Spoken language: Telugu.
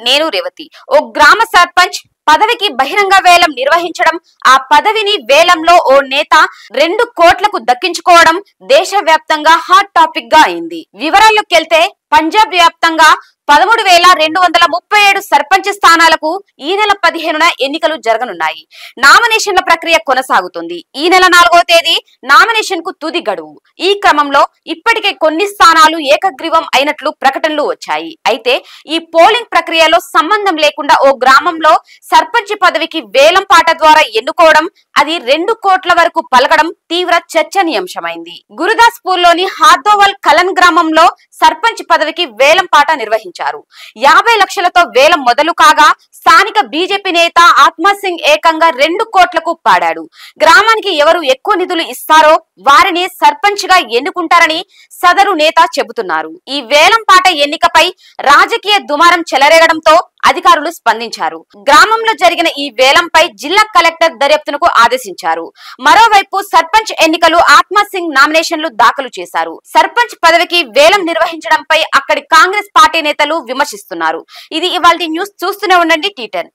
నేను రేవతి. ఓ గ్రామ సర్పంచ్ పదవికి బహిరంగ వేలం నిర్వహించడం, ఆ పదవిని వేలంలో ఓ నేత 2 కోట్లకు దక్కించుకోవడం దేశవ్యాప్తంగా హాట్ టాపిక్ గా అయింది. వివరాల్లోకెళ్తే పంజాబ్ వ్యాప్తంగా 13,237 సర్పంచ్ స్థానాలకు ఈ నెల 15న ఎన్నికలు జరగనున్నాయి. నామినేషన్ల ప్రక్రియ కొనసాగుతుంది. ఈ నెల 4వ తేదీ నామినేషన్ కు తుది గడువు. ఈ క్రమంలో ఇప్పటికే కొన్ని స్థానాలు ఏకగ్రీవం అయినట్లు ప్రకటనలు వచ్చాయి. అయితే ఈ పోలింగ్ ప్రక్రియలో సంబంధం లేకుండా ఓ గ్రామంలో సర్పంచ్ పదవికి వేలం పాట ద్వారా ఎన్నుకోవడం, అది 2 కోట్ల వరకు పలకడం తీవ్ర చర్చనీయాంశమైంది. గురుదాస్పూర్ లోని హార్దోవల్ కలన్ గ్రామంలో సర్పంచ్ పదవికి వేలం పాట నిర్వహించారు. 50 లక్షలతో వేలం మొదలు కాగా స్థానిక బీజేపీ నేత ఆత్మసింగ్ ఏకంగా 2 కోట్లకు పాడాడు. గ్రామానికి ఎవరు ఎక్కువ నిధులు ఇస్తారో వారిని సర్పంచ్ గా ఎన్నుకుంటారని సదరు నేత చెబుతున్నారు. ఈ వేలం పాట ఎన్నికపై రాజకీయ దుమారం చెలరేగడంతో అధికారులు స్పందించారు. గ్రామంలో జరిగిన ఈ వేలంపై జిల్లా కలెక్టర్ దర్యాప్తునకు ఆదేశించారు. మరోవైపు సర్పంచ్ ఎన్నికలు ఆత్మసింగ్ నామినేషన్లు దాఖలు చేశారు. సర్పంచ్ పదవికి వేలం నిర్వహించడంపై అక్కడి కాంగ్రెస్ పార్టీ నేతలు విమర్శిస్తున్నారు. ఇది ఇవాల్టి న్యూస్. చూస్తూనే ఉండండి T10.